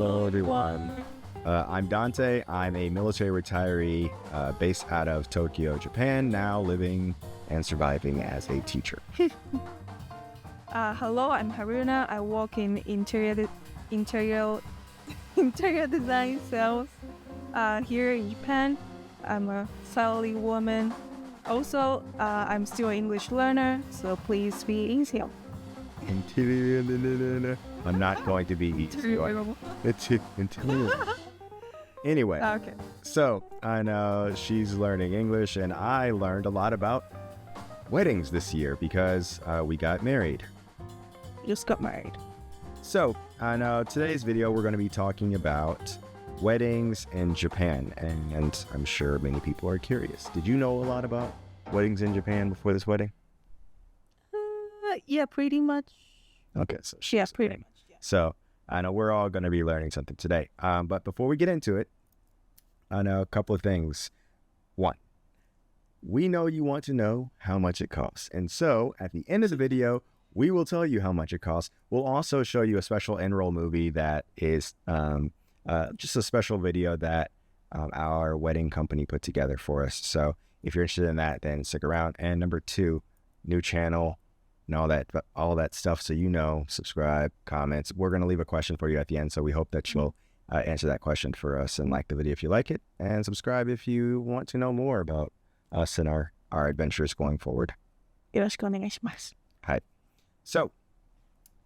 Hello, everyone. I'm Dontae. I'm a military retiree based out of Tokyo, Japan, now living and surviving as a teacher. Hello, I'm Haruna. I work in interior design sales here in Japan. I'm a saleswoman. Also, I'm still an English learner, so please be easy. I'm not going to be easy. Anyway, Okay. so I know she's learning English, and I learned a lot about weddings this year because we got married. Just got married. So on today's video, we're going to be talking about weddings in Japan, and I'm sure many people are curious. Did you know a lot about weddings in Japan before this wedding? Yeah, pretty much. Okay, so Yeah, pretty much. Yeah. So I know we're all going to be learning something today. But before we get into it, I know a couple of things. One, we know you want to know how much it costs. And so at the end of the video, we will tell you how much it costs. We'll also show you a special enroll movie that is just a special video that our wedding company put together for us. So if you're interested in that, then stick around. And number two, new channel and all that stuff. So, subscribe, comments. We're going to leave a question for you at the end. So we hope that you'll answer that question for us and like the video if you like it, and subscribe if you want to know more about us and our adventures going forward. よろしくお願いします. Hi. So,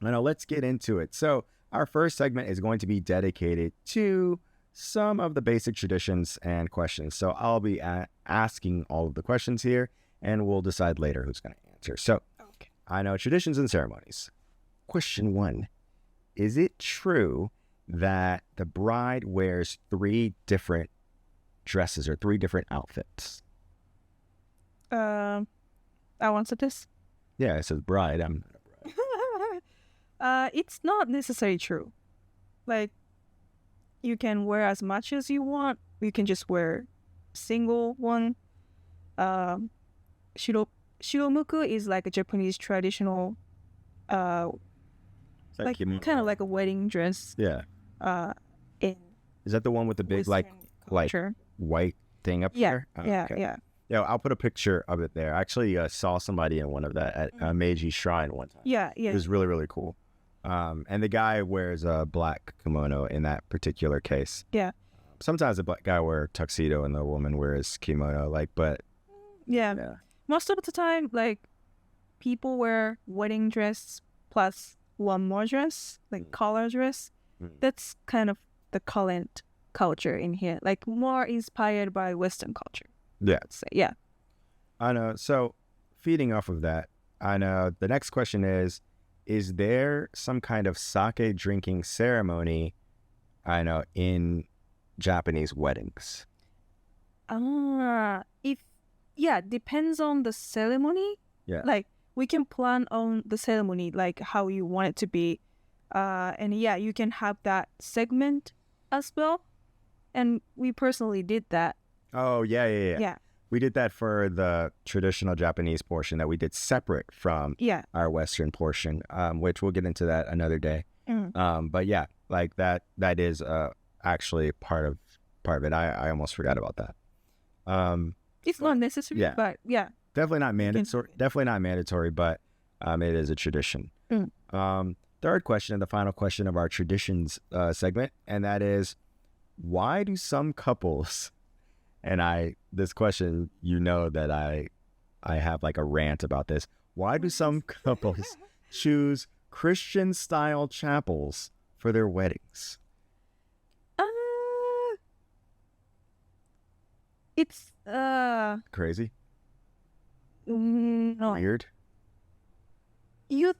let's get into it. So our first segment is going to be dedicated to some of the basic traditions and questions. So I'll be asking all of the questions here, and we'll decide later who's going to answer. So Okay. I know traditions and ceremonies. Question 1. Is it true that the bride wears 3 different dresses or 3 different outfits? I answer this. Yeah, it says bride. I'm not a bride. It's not necessarily true. Like, you can wear as much as you want. You can just wear single one. Shiromuku is like a Japanese traditional, It's like kimono. kind of like a wedding dress. Yeah. In Is that the one with the big Western like culture. white thing up Yeah, there? Oh, yeah, okay. yeah. Yeah, I'll put a picture of it there. I actually saw somebody in one of that at Meiji Shrine one time. Yeah, It yeah. was really, really cool. And the guy wears a black kimono in that particular case. Yeah. Sometimes the black guy wears tuxedo and the woman wears kimono. Yeah. Yeah. Most of the time, like, people wear wedding dress plus one more dress, like collar dress. That's kind of the current culture in here, like more inspired by Western culture. Yeah. I'd say. Yeah. I know. So feeding off of that, I know the next question is there some kind of sake drinking ceremony, in Japanese weddings? Depends on the ceremony. Yeah. Like, we can plan on the ceremony, like how you want it to be. And yeah, you can have that segment as well. And we personally did that. Oh, yeah. Yeah. We did that for the traditional Japanese portion that we did separate from Yeah. our Western portion, which we'll get into that another day. But yeah, like that is actually part of it. I almost forgot about that. It's not necessary, yeah. but yeah. Definitely not mandatory. do it. Definitely not mandatory, but it is a tradition. Third question, and the final question of our traditions segment, and that is, why do some couples, and this question, that I have like a rant about this. Why do some couples choose Christian style chapels for their weddings? It's Crazy? no. Weird? You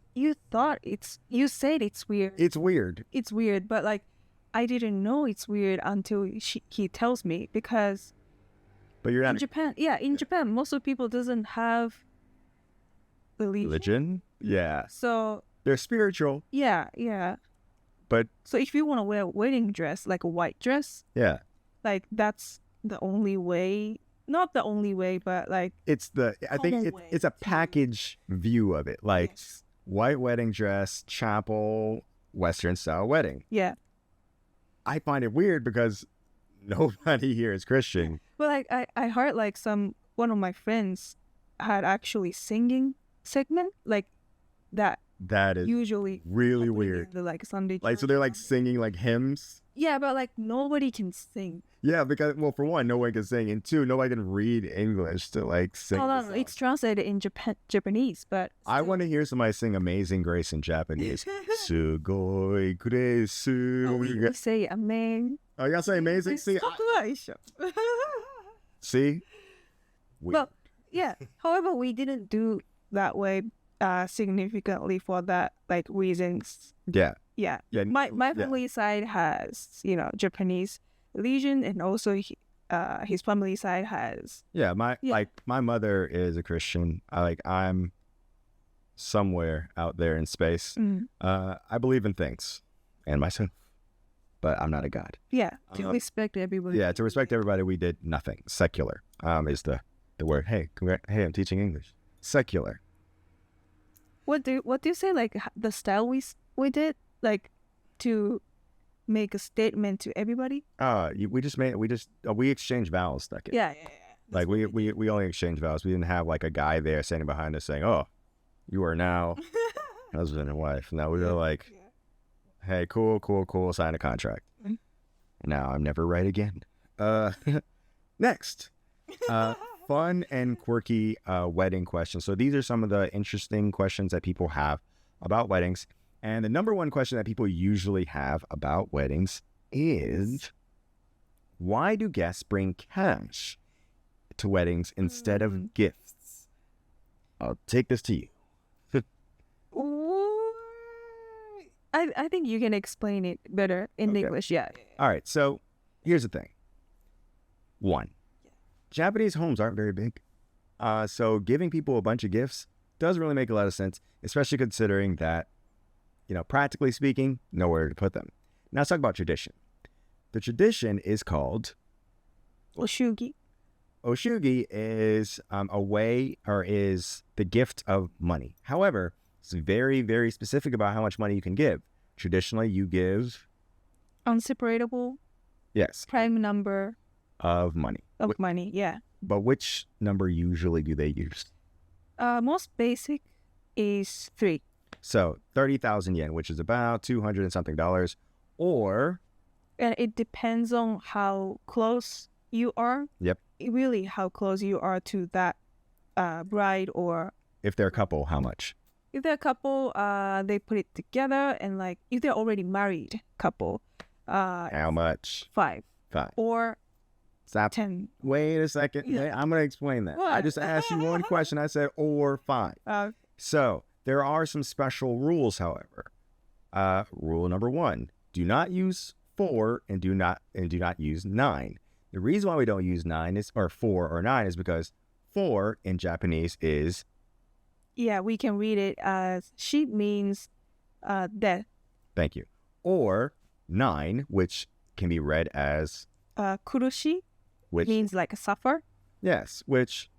said it's weird. It's weird. It's weird, but like, I didn't know it's weird until he tells me, because But you're in not Japan, most of people doesn't have religion? Yeah. So They're spiritual, yeah. but So if you want to wear a wedding dress, like a white dress, yeah. like that's the only way. Not the only way, but like I think way it's a to- package view of it. Like yes. white wedding dress, chapel, Western style wedding. Yeah. I find it weird because nobody here is Christian. But like I heard like one of my friends had actually singing segment like that That is usually really happening weird. in the like Sunday Like, so church they're or like something. singing like hymns. Yeah, but like nobody can sing. Yeah, because, well, for one, no one can sing, and two, nobody can read English to like sing. Oh the no, song. it's translated in Japanese, but I still. want to hear somebody sing Amazing Grace in Japanese. Sugoi grace. Oh, we say amen. Oh, y'all say amazing? See, see? Well, yeah. However, we didn't do that way significantly for that like reasons. Yeah. Yeah. Yeah. My yeah. family side has, Japanese religion, and also his family side has. Yeah, my mother is a Christian. I'm somewhere out there in space. I believe in things and myself, but I'm not a god. Yeah, to respect everybody. Yeah, to respect everybody, we did nothing. Secular is the word. Hey, hey, I'm teaching English. Secular. What do you say? Like the style we did, like to make a statement to everybody. We exchanged vowels. Stuck it. Yeah. Like we only exchanged vowels. We didn't have like a guy there standing behind us saying, "Oh, you are now husband and wife." No, we were like, "Hey, cool, sign a contract." Now I'm never right again. Next, fun and quirky wedding questions. So these are some of the interesting questions that people have about weddings. And the number one question that people usually have about weddings is, why do guests bring cash to weddings instead of gifts? I'll take this to you. I think you can explain it better in English. Yeah. All right. So here's the thing. One, Japanese homes aren't very big. So giving people a bunch of gifts doesn't really make a lot of sense, especially considering that, practically speaking, nowhere to put them. Now let's talk about tradition. The tradition is called Oshugi. Oshugi is is the gift of money. However, it's very, very specific about how much money you can give. Traditionally, you give Unseparable. Yes. Prime number of money. of money. Yeah. But which number usually do they use? Most basic is 3. So 30,000 yen, which is about $200 and something, or And it depends on how close you are. Yep. Really, how close you are to that bride, or if they're a couple, how much? if they're a couple, they put it together, and like if they're already married couple, How much? 5 5. or Stop. 10. Wait a second. Yeah. Wait, I'm going to explain that. I What? just asked you one question. I said, or 5. So there are some special rules, however. Rule number 1, do not use 4 and do not use 9. The reason why we don't use 9 is, or 4 or 9, is because 4 in Japanese is, Yeah, we can read it as she means death. thank you, or 9, which can be read as, Kurushi which, means like a suffer. yes, which,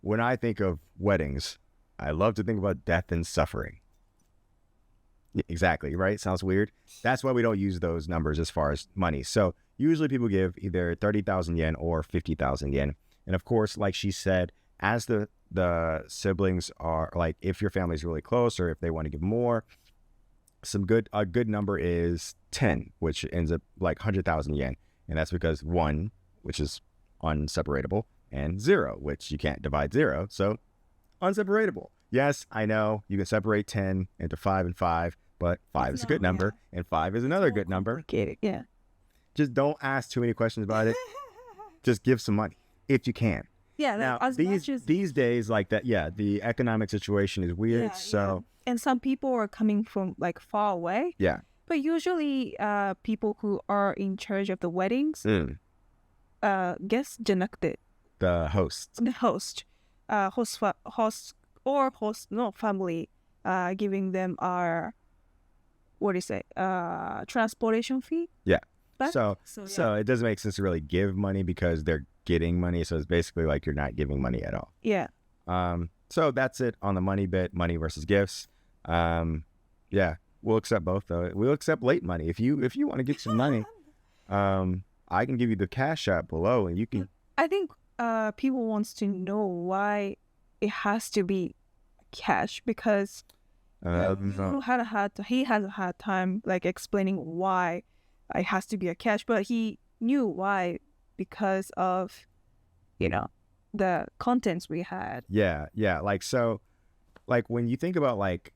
when I think of weddings, I love to think about death and suffering. Exactly, right? Sounds weird. That's why we don't use those numbers as far as money. So usually people give either 30,000 yen or 50,000 yen. And of course, like she said, as the siblings are, like, if your family's really close or if they want to give more, a good number is 10, which ends up like 100,000 yen. And that's because 1, which is unseparable, and 0, which you can't divide 0. So unseparable. Yes, I know you can separate 10 into 5 and 5, but 5 is a good number, and 5 is another good number. Complicated, yeah. Just don't ask too many questions about it. Just give some money if you can. Yeah, Now, as much as these days, like that, yeah, the economic situation is weird. So and some people are coming from like far away. yeah, But usually, people who are in charge of the weddings, guests じゃなくて the hosts. the host, host no family, giving them our, what do you say, transportation fee. Yeah. Back? So yeah. it doesn't make sense to really give money because they're getting money. So it's basically like you're not giving money at all. Yeah. So that's it on the money bit, money versus gifts. Yeah. we'll accept both though. We'll accept late money. If you want to get some money, I can give you the cash app below, and you can. I think people wants to know why it has to be cash, because he has a hard time like explaining why it has to be a cash, but he knew why, because of the contents we had. Yeah. Like, so, like, when you think about like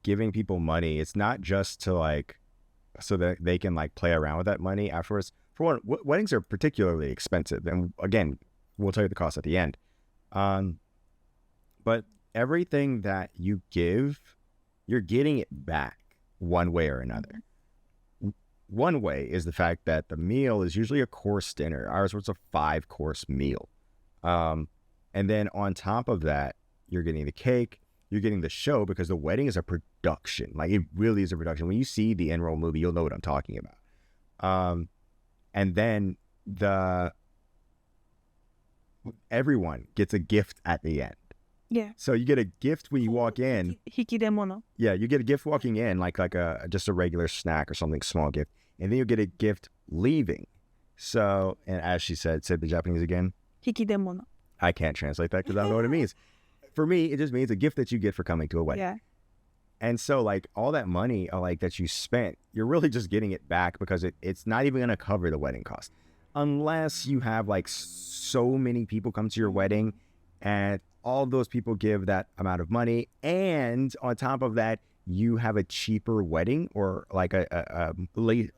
giving people money, it's not just to like so that they can like play around with that money afterwards. For one, weddings are particularly expensive, and again, we'll tell you the cost at the end. But everything that you give, you're getting it back one way or another. One way is the fact that the meal is usually a course dinner. Ours was a 5-course meal. And then on top of that, you're getting the cake, you're getting the show, because the wedding is a production. Like, it really is a production. When you see the end roll movie, you'll know what I'm talking about. And then everyone gets a gift at the end. Yeah. So you get a gift when you walk in. Hikidemono. Yeah, you get a gift walking in, like just a regular snack or something, small gift. And then you get a gift leaving. So, and as she said the Japanese again. Hikidemono. I can't translate that because I don't know what it means. For me, it just means a gift that you get for coming to a wedding. Yeah. And so, like, all that money, like, that you spent, you're really just getting it back, because it's not even going to cover the wedding cost. Unless you have, like, so many people come to your wedding, and all of those people give that amount of money, and on top of that, you have a cheaper wedding, or like I don't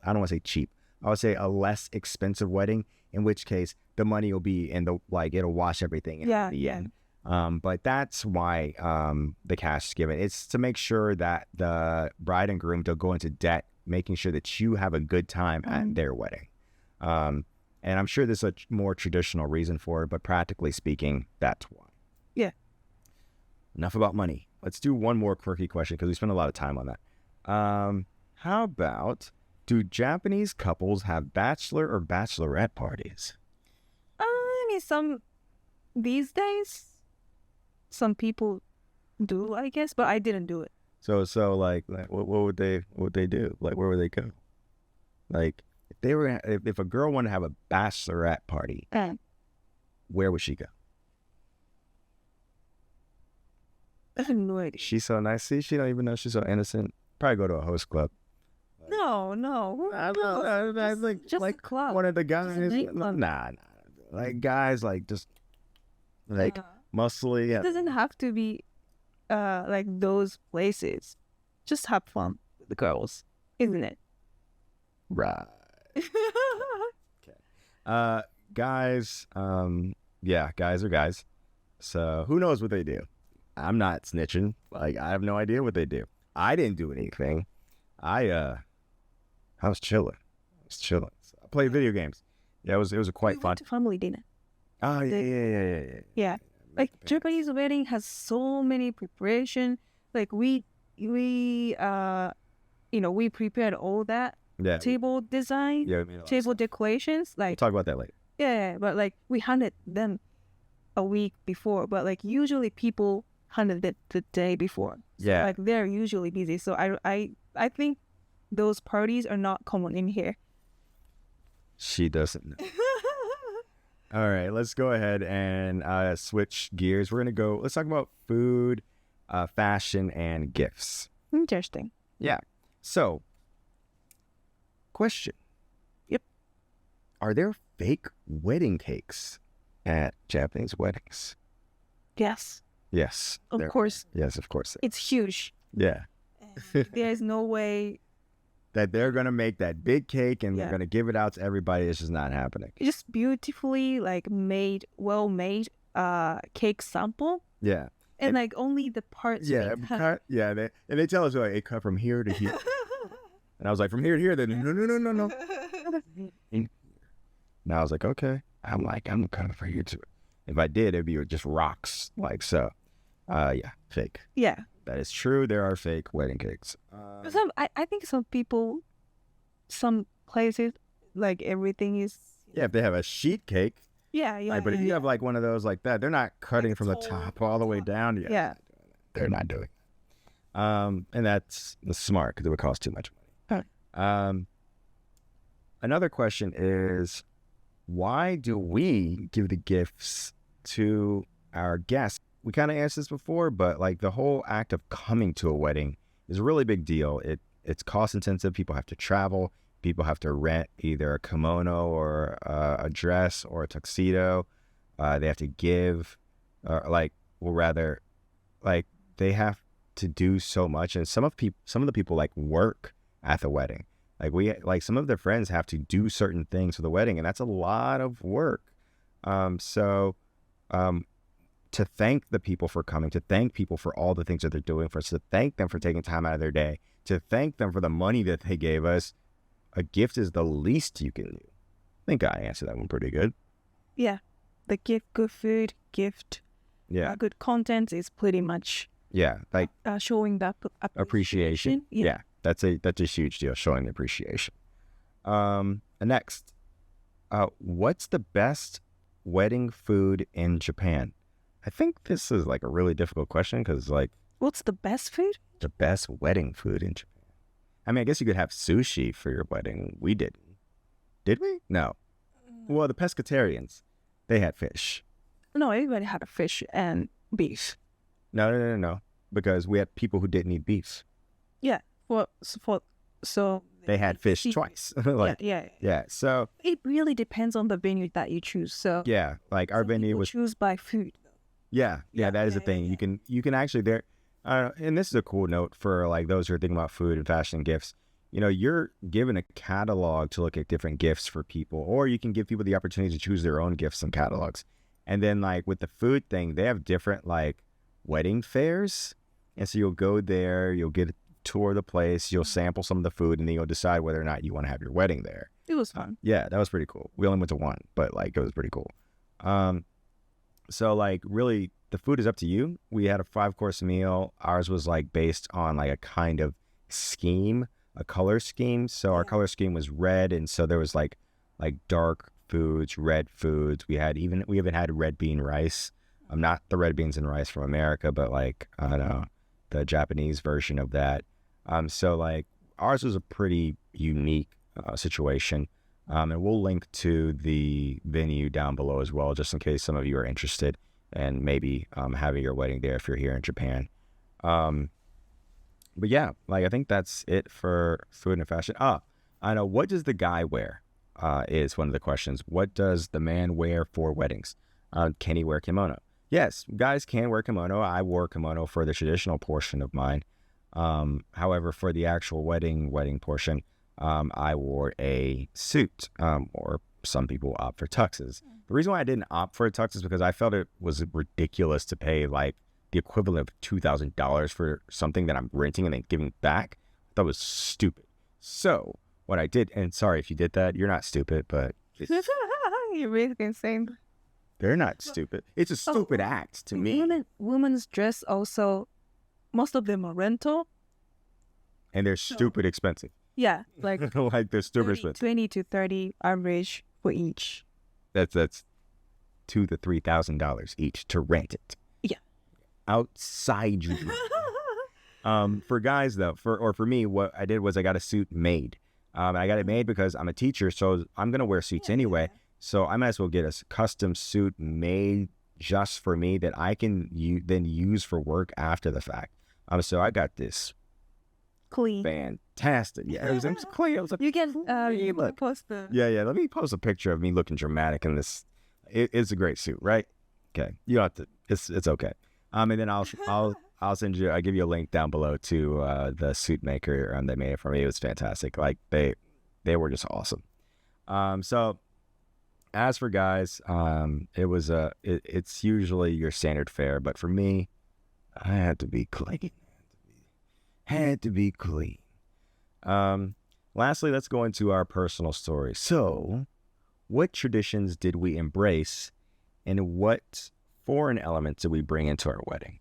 want to say cheap, I would say a less expensive wedding, in which case the money will be in it'll wash everything in the end. But that's why the cash is given. It's to make sure that the bride and groom don't go into debt, making sure that you have a good time at their wedding. And I'm sure there's a more traditional reason for it, but practically speaking, that's why. Yeah. Enough about money. Let's do one more quirky question, because we spent a lot of time on that. How about, do Japanese couples have bachelor or bachelorette parties? I mean, these days, some people do, I guess, but I didn't do it. So like what would they do? Like, where would they go? Like, if a girl wanted to have a bachelorette party, where would she go? I have no idea. She's so nice. See, she don't even know she's so innocent. Probably go to a host club. No. I don't know. Just a club. One of the guys. Nah. Like, guys, like, just like muscly. It doesn't have to be like those places. Just have fun with the girls, isn't it? Right. Okay. Guys, guys are guys. So who knows what they do? I'm not snitching. Like, I have no idea what they do. I didn't do anything. I was chilling. I played video games. Yeah, it was a quite fun. To family dinner. Oh yeah. Yeah. Like, Japanese wedding has so many preparation. Like, we prepared all that. Yeah. Table design. Yeah, we made a lot of table stuff. Decorations. Like, We'll talk about that later. Yeah, but like, we handed them a week before, but like, usually people handed it the day before. So, Yeah. like, they're usually busy. So I think those parties are not common in here. She doesn't know. All right, let's go ahead and switch gears. Let's talk about food, fashion, and gifts. Interesting. Yeah. So, question. Yep. Are there fake wedding cakes at Japanese weddings? Yes. Yes. Of course. Yes, of course. It's huge. Yeah. There's no way that they're going to make that big cake and Yeah. they're going to give it out to everybody. It's just not happening. it's just beautifully like well made cake sample, Yeah. and like only the parts Yeah. we cut. They tell us, like, it cut from here to here. And I was like, from here to here? Then no. And I was like, okay. I'm coming for you too. If I did, it'd be just rocks, like so. Yeah, fake. Yeah. That is true. There are fake wedding cakes. I think some places, like, everything is. Yeah, if they have a sheet cake. Yeah. Like, but if you have like one of those like that, they're not cutting Like from the tall top all the way down. Yeah. They're not doing it. And that's smart because it would cost too much money. Right. Another question is, why do we give the gifts to our guests? We kind of answered this before, but like the whole act of coming to a wedding is a really big deal. It's cost intensive. People have to travel. People have to rent either a kimono or a dress or a tuxedo. They have to give, they have to do so much. And some of the people like work at the wedding. Some of their friends have to do certain things for the wedding, and that's a lot of work. To thank the people for coming, to thank people for all the things that they're doing for us, to thank them for taking time out of their day, to thank them for the money that they gave us, a gift is the least you can do. I think I answered that one pretty good. Yeah. The gift, good food, gift, good content is pretty much showing that appreciation. Yeah. That's a huge deal, showing the appreciation. Next, what's the best wedding food in Japan? I think this is like a really difficult question because what's the best food? The best wedding food in Japan. I mean, I guess you could have sushi for your wedding. We didn't. Did we? No. Well, the pescatarians, they had fish. No, everybody had a fish and beef. No. Because we had people who didn't eat beef. Yeah. So they had fish twice. Yeah. So it really depends on the venue that you choose. So yeah, like our venue was choose by food. Yeah, that is the thing. Yeah. You can actually there, and this is a cool note for like those who are thinking about food and fashion and gifts. You're given a catalog to look at different gifts for people, or you can give people the opportunity to choose their own gifts and catalogs. And then like with the food thing, they have different like wedding fairs, and so you'll go there, you'll get a tour of the place, you'll sample some of the food, and then you'll decide whether or not you want to have your wedding there. It was fun. Yeah, that was pretty cool. We only went to one, but like it was pretty cool. So like really the food is up to you. We had a 5-course meal. Ours was like based on like a kind of scheme, a color scheme. So our color scheme was red, and so there was like dark foods, red foods. We even had red bean rice. Not the red beans and rice from America, but like I don't know, the Japanese version of that. So like ours was a pretty unique situation. And we'll link to the venue down below as well, just in case some of you are interested and maybe having your wedding there if you're here in Japan. But yeah, like I think that's it for food and fashion. I know. What does the guy wear? Is one of the questions. What does the man wear for weddings? Can he wear kimono? Yes, guys can wear kimono. I wore kimono for the traditional portion of mine. However, for the actual wedding portion, I wore a suit, or some people opt for tuxes. The reason why I didn't opt for a tux is because I felt it was ridiculous to pay like the equivalent of $2,000 for something that I'm renting and then giving back. I thought it was stupid. So what I did, and sorry if you did that, you're not stupid, but you're basically insane. They're not stupid. It's a stupid act to me. Women's dress also, most of them are rental. And they're stupid expensive. Yeah, like like they're stupid expensive. 20 to 30 average for each. That's $2,000 to $3,000 each to rent it. Yeah. Outside you. For guys though, for me, what I did was I got a suit made. I got it made because I'm a teacher, so I'm gonna wear suits anyway. So I might as well get a custom suit made just for me that I can then use for work after the fact. So I got this clean, fantastic. Yeah, it was clean. It was you can post the. Yeah. Let me post a picture of me looking dramatic in this. It's a great suit, right? Okay, you don't have to. It's okay. And then I'll send you. I'll give you a link down below to the suit maker that made it for me. It was fantastic. Like they were just awesome. So as for guys, it's usually your standard fare, but for me, I had to be clean. Had to be clean. Lastly, let's go into our personal story. So, what traditions did we embrace, and what foreign elements did we bring into our wedding?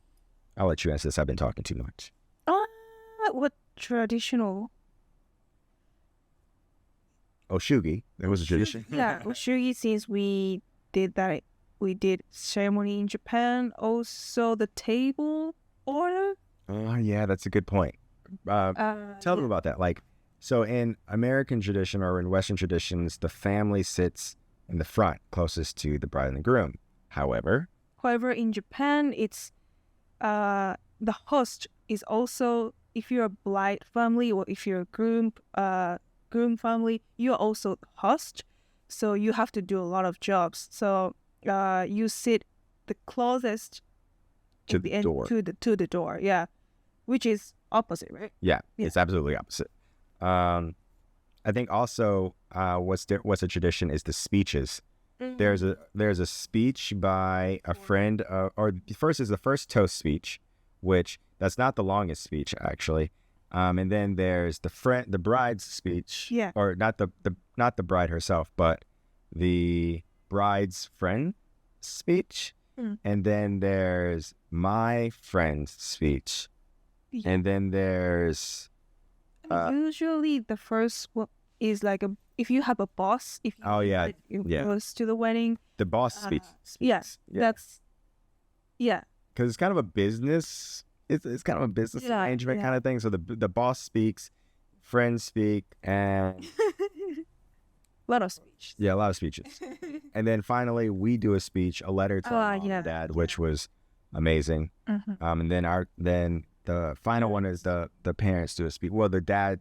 I'll let you answer this. I've been talking too much. What traditional? Oshugi. There was a tradition. Yeah, Oshugi, since we did that, we did ceremony in Japan. Also, the table order. Oh, yeah, that's a good point. Tell them about that. Like, so in American tradition or in Western traditions, the family sits in the front, closest to the bride and the groom. However, in Japan, it's the host is also, if you're a bride family or if you're a groom family, you're also host. So you have to do a lot of jobs. So you sit the closest to at the end door. to the door, yeah, which is opposite, right? Yeah, it's absolutely opposite. I think also what's a tradition is the speeches. There's a speech by a friend, or first is the first toast speech, which that's not the longest speech actually. And then there's the bride's speech, or not the bride herself, but the bride's friend speech. And then there's my friend's speech, and then there's usually the first one is like if you have a boss, if you goes to the wedding, the boss speech. That's because it's kind of a business. It's kind of a business arrangement kind of thing. So the boss speaks, friends speak, and a lot of speeches. Yeah, a lot of speeches. And then finally, we do a speech, a letter to our mom and dad, which was amazing. And then the final one is the parents do a speech. Well, the dad,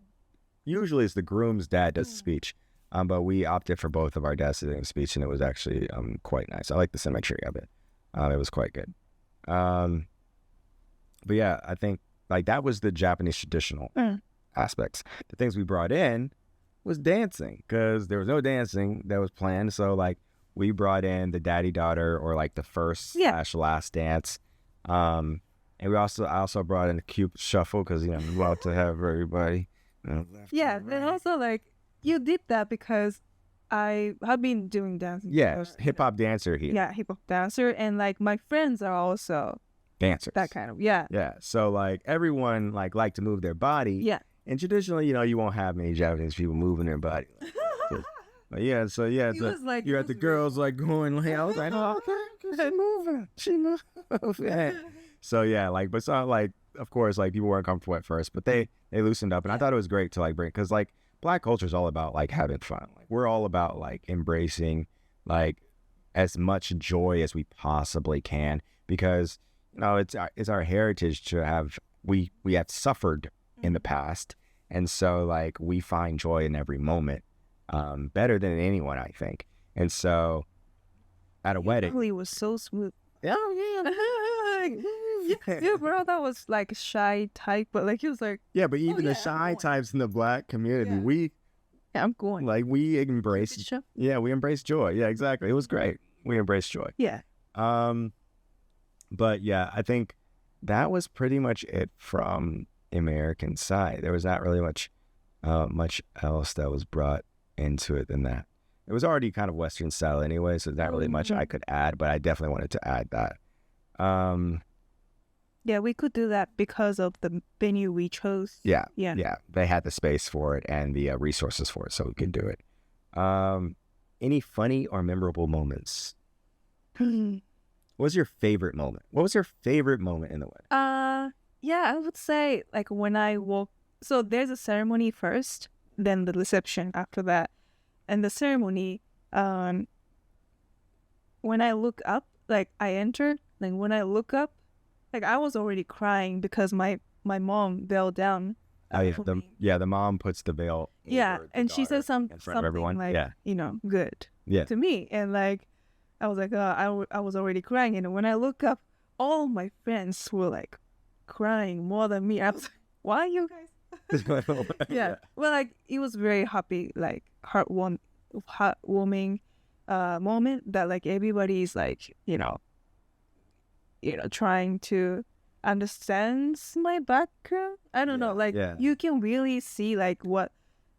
usually it's the groom's dad does a speech, but we opted for both of our dads to do a speech, and it was actually quite nice. I like the symmetry of it. It was quite good. But yeah, I think like that was the Japanese traditional aspects. The things we brought in was dancing, because there was no dancing that was planned. So like we brought in the daddy-daughter, or like the first / last dance. And I also brought in the Cupid shuffle, because I'm about to have everybody. And also like you did that because I have been doing dancing. Yeah, hip-hop dancer here. Yeah, hip-hop dancer, and like my friends are also dancers. That kind of Yeah. So like everyone like to move their body. Yeah. And traditionally, you won't have many Japanese people moving their body. But yeah, so yeah, you're at the girls like going like, I was like, oh, she moving. So yeah, like, but so like, of course, like people weren't comfortable at first, but they loosened up, and I thought it was great to like bring, because like Black culture is all about like having fun. Like we're all about like embracing like as much joy as we possibly can, because it's our heritage to have we have suffered in the past, and so like we find joy in every moment, better than anyone, I think. And so at a wedding, it was so smooth. Yeah, bro, that was like shy type, but like he was like, but even the shy types in the Black community, I'm going, like we embrace we embrace joy. Yeah, exactly. It was great. We embraced joy. But yeah, I think that was pretty much it from American side. There was not really much else that was brought into it than that. It was already kind of Western style anyway, so there's not really much I could add, but I definitely wanted to add that. We could do that because of the venue we chose. Yeah. They had the space for it and the resources for it, so we could do it. Any funny or memorable moments? What was your favorite moment? What was your favorite moment in the wedding? I would say like when I walk. So there's a ceremony first, then the reception after that, and the ceremony. When I look up, like I entered, like when I look up, like I was already crying because my mom veiled down. The mom puts the veil. And she says something in front of everyone. Like good to me, and like I was like, I was already crying, and when I look up, all my friends were like crying more than me. I was like, why you guys? Well, like it was very happy, like heartwarming moment that like everybody is like trying to understand my background. I don't know, like you can really see like what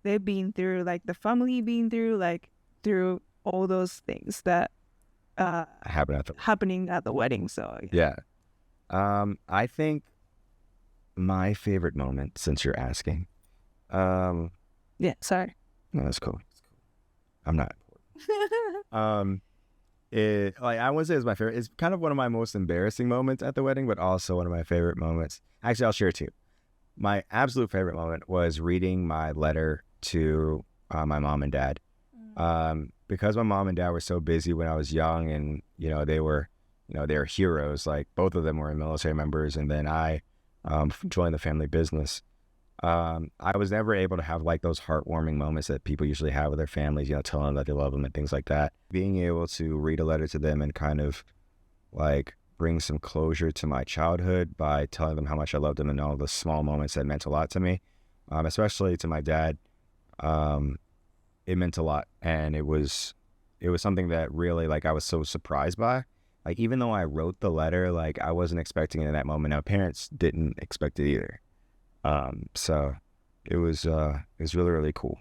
they've been through, like the family been through, like through all those things that happening at the wedding. So I think my favorite moment, since you're asking, sorry, no, that's cool. I'm not important. I wouldn't say it's my favorite. It's kind of one of my most embarrassing moments at the wedding, but also one of my favorite moments. Actually, I'll share two. My absolute favorite moment was reading my letter to my mom and dad. Because my mom and dad were so busy when I was young, and they were heroes. Like both of them were military members, and then I joined the family business. I was never able to have like those heartwarming moments that people usually have with their families, telling them that they love them and things like that. Being able to read a letter to them and kind of like bring some closure to my childhood by telling them how much I loved them and all the small moments that meant a lot to me, especially to my dad. It meant a lot, and it was something that really like I was so surprised by. Like even though I wrote the letter, like I wasn't expecting it in that moment. Now parents didn't expect it either. So it was really, really cool.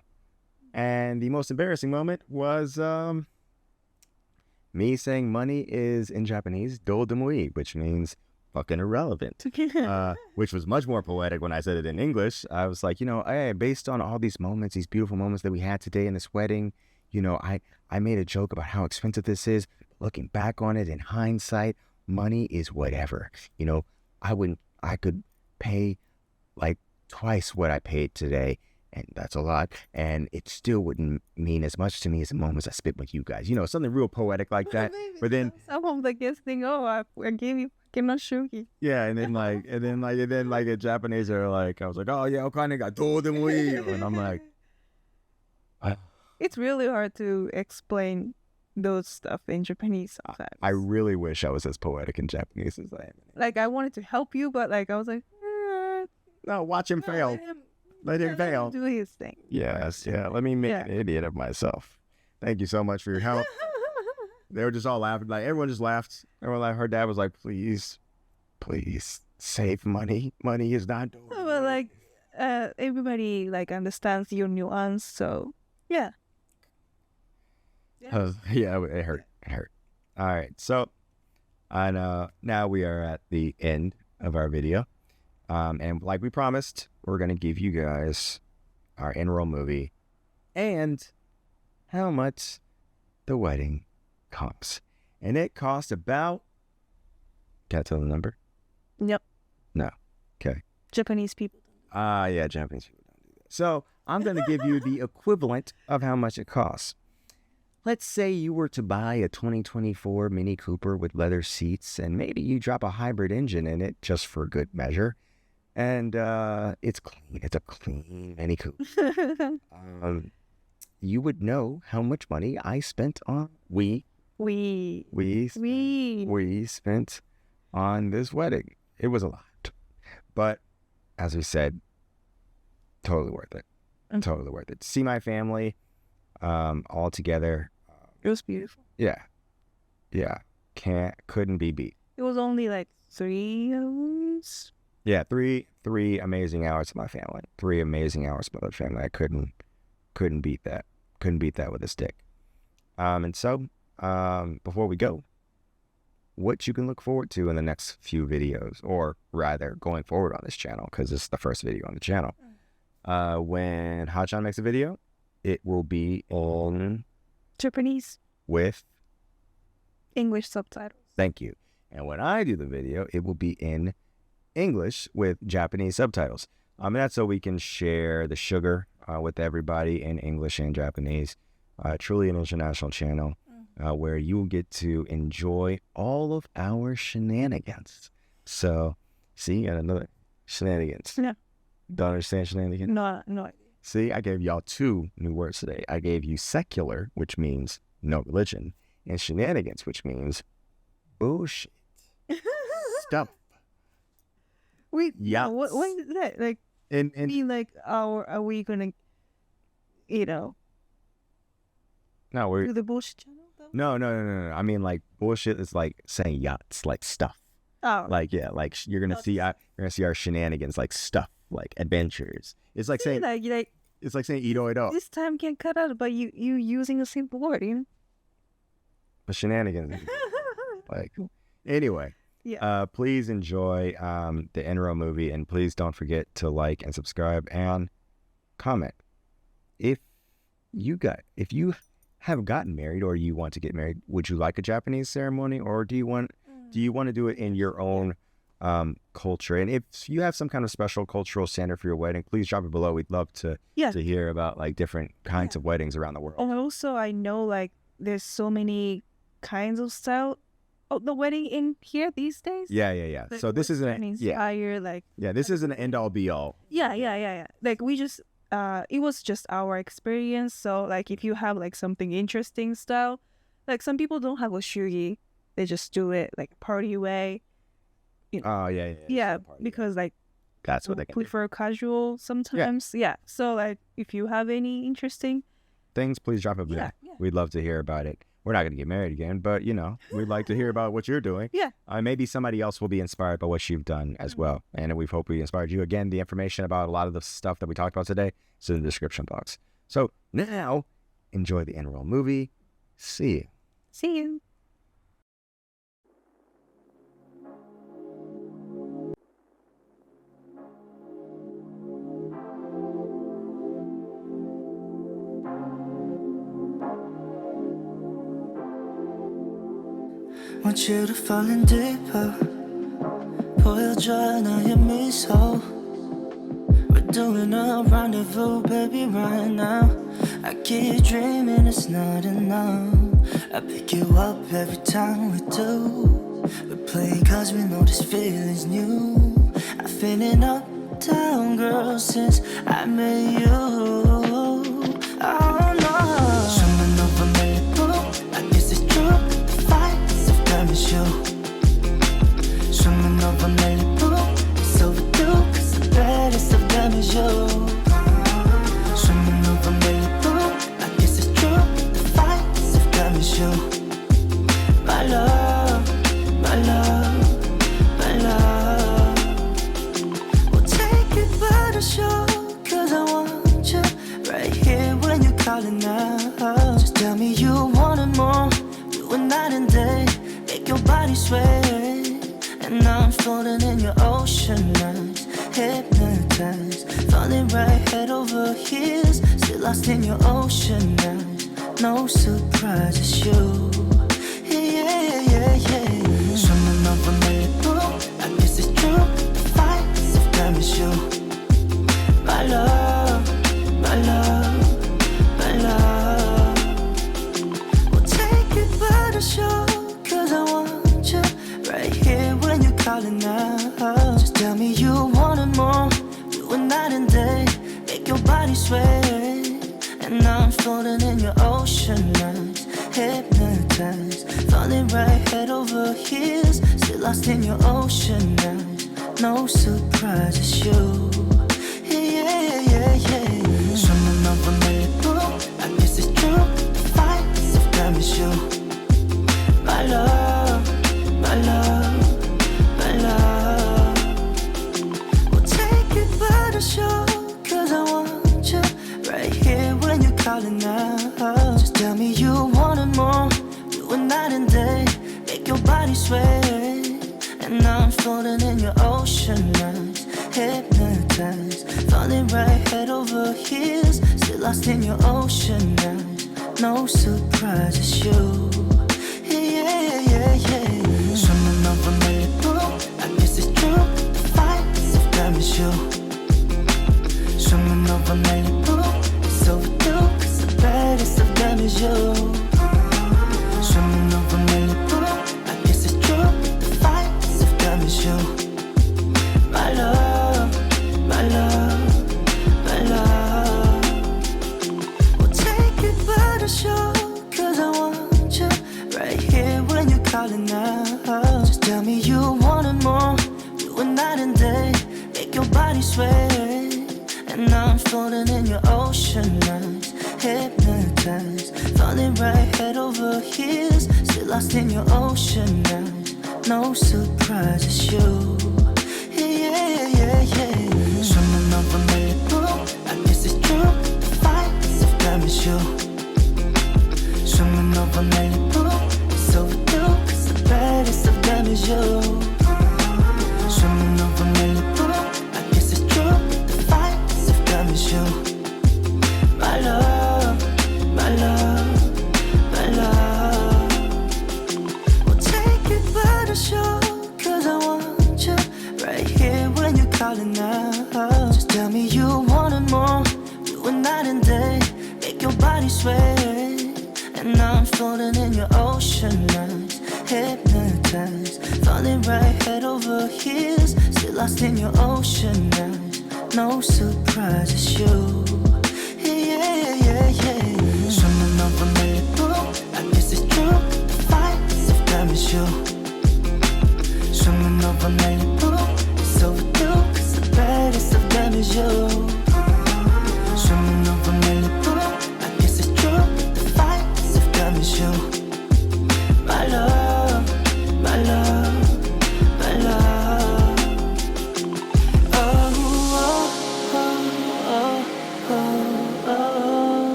And the most embarrassing moment was me saying money is in Japanese do demoi, which means fucking irrelevant. Which was much more poetic when I said it in English. I was like, hey, based on all these moments, these beautiful moments that we had today in this wedding, I made a joke about how expensive this is. Looking back on it in hindsight, money is whatever. I could pay like twice what I paid today, and that's a lot, and it still wouldn't mean as much to me as the moments I spent with you guys. Something real poetic like that. But then some of the guests think, oh, I gave you Kinoshugi. Yeah, and then the Japanese are like, I was like, oh yeah, okane ga doudemo ii, and I'm like, it's really hard to explain those stuff in Japanese sometimes. I really wish I was as poetic in Japanese as I am. Like I wanted to help you, but like I was like, no, watch him fail. Let him fail. Do his thing. Yes, yeah. Let me make an idiot of myself. Thank you so much for your help. They were just all laughing. Like everyone just laughed. Everyone laughed. Her dad was like, please save money. Money is not doing. But like, everybody like understands your nuance. So yeah. Yeah, it hurt. It hurt. All right. So, I know now we are at the end of our video. And like we promised, we're going to give you guys our in-roll movie and how much the wedding costs. And it cost about... Can I tell the number? Yep. No. Okay. Japanese people. Yeah, Japanese people don't do that. So I'm going to give you the equivalent of how much it costs. Let's say you were to buy a 2024 Mini Cooper with leather seats, and maybe you drop a hybrid engine in it just for good measure. And it's clean. It's a clean Mini Cooper. You would know how much money I spent on. We spent on this wedding. It was a lot, but as we said, totally worth it. Totally worth it. See my family, all together. It was beautiful. Yeah. Couldn't be beat. It was only like 3 hours. Yeah, three amazing hours with my family. 3 amazing hours with my family. I couldn't beat that. Couldn't beat that with a stick. And so, before we go, what you can look forward to in the next few videos, or rather going forward on this channel, because this is the first video on the channel. When Hachan makes a video, it will be in Japanese with English subtitles. Thank you. And when I do the video, it will be in English with Japanese subtitles. And that's so we can share the sugar with everybody in English and Japanese. Truly an international channel where you will get to enjoy all of our shenanigans. So, see, got another shenanigans. Yeah. Don't understand shenanigans? No idea. See, I gave y'all 2 new words today. I gave you secular, which means no religion, and shenanigans, which means bullshit stuff. Wait, yeah. What is that? Like, and like, are we gonna, No, we're do the bullshit channel though? No. I mean, like, bullshit is like saying yachts, like stuff. Oh. Like, yeah, like you're gonna see our shenanigans, like stuff, like adventures. It's like saying it's like saying iro. This time can cut out, but you using a simple word, But shenanigans. Like, anyway. Yeah. Please enjoy the Enro movie, and please don't forget to like and subscribe and comment. If you have gotten married or you want to get married, would you like a Japanese ceremony, or do you want to do it in your own culture? And if you have some kind of special cultural standard for your wedding, please drop it below. We'd love to hear about like different kinds of weddings around the world. And also, I know like there's so many kinds of style of the wedding in here these days. Yeah. Like, so this isn't this isn't an end all be all. Yeah. Like we just it was just our experience. So like if you have like something interesting style, like some people don't have a shugi, they just do it like party way. You know. Oh yeah. Because like that's what they can prefer casual sometimes. Yeah. So like if you have any interesting things, please drop it below. Yeah. We'd love to hear about it. We're not going to get married again, but you know, we'd like to hear about what you're doing. Yeah. Maybe somebody else will be inspired by what you've done as well. And we hope we inspired you. Again, the information about a lot of the stuff that we talked about today is in the description box. So now, enjoy the end roll movie. See you. See you. Want you to fall in deeper. 보여줘 나의 미소. We're doing a rendezvous, baby, right now. I keep dreaming it's not enough. I pick you up every time we do. We play cause we know this feeling's new. I've feeling up, down, girl, since I met you. Oh no. Swimming over Malibu, I guess it's true. It's you. Swimming over Malibu, it's overdue, cause the baddest of them is you. Swimming over Malibu, I guess it's true, the finest of them is you. My love, my love, my love. We'll take it by the show, cause I want you right here when you're calling out. Just tell me you want it more, do it night and day. Your body sway, and now I'm floating in your ocean eyes, hypnotized, falling right head over heels, still lost in your ocean eyes. No surprise, it's you. Yeah. Swimming over Malibu, I guess it's true. The finest of them is you. My love, my love, my love. We'll take it by the show. I want you right here when you're calling out. Just tell me you want it more, do it night and day, make your body sway. And now I'm floating in your ocean eyes, hypnotized, falling right head over heels, still lost in your ocean eyes. No surprise, it's you. Yeah. Swimming over Malibu, I guess it's true. The finest of them is you. My love, my love, my love. We'll take it by the show, cause I want you right here when you're calling out. Just tell me you want it more, do it night and day, make your body sway. And now I'm floating in your ocean eyes, hypnotized, falling right head over heels, still lost in your ocean eyes. No surprise, it's you. Yeah. Swimming over Malibu, I guess it's true. The finest of them is you. Swimming over Malibu, it's overdue, cause the baddest of them is you. Swimming over Malibu, I guess it's true. The finest of them is you. My love, my love, my love. We'll take it by the show, cause I want you right here when you're calling out. Just tell me you want it more, do it night and day, make your body sway. And now I'm floating in your ocean eyes, hypnotized, falling right head over heels, still lost in your ocean eyes. No surprise, it's you. Yeah. Swimming over Malibu, I guess it's true. The finest of them is you. Swimming over Malibu, it's overdue, cause the baddest of them is you. Swimming over Malibu, I guess it's true. The finest of them is you. My love, my love, sweat, and now I'm floating in your ocean eyes, hypnotized, falling right head over heels, still lost in your ocean eyes. No surprise, it's you. Yeah. Swimming over Malibu, I guess it's true. The finest of them is you. Swimming over Malibu, it's overdue, 'cause the baddest of them is you. Swimming over Malibu, I guess it's true. The finest of them is you. My love, my love, my love.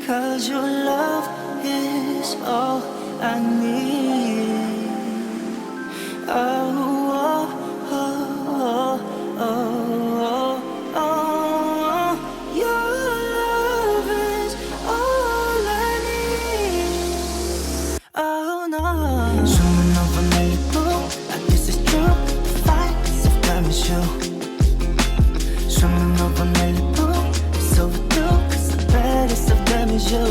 Cause your love is all I need. Your love is all I need. Oh no. Swimming over Malibu, I guess it's true. The finest of them is you. Swimming over Malibu, it's overdue, 'cause the baddest of them is you.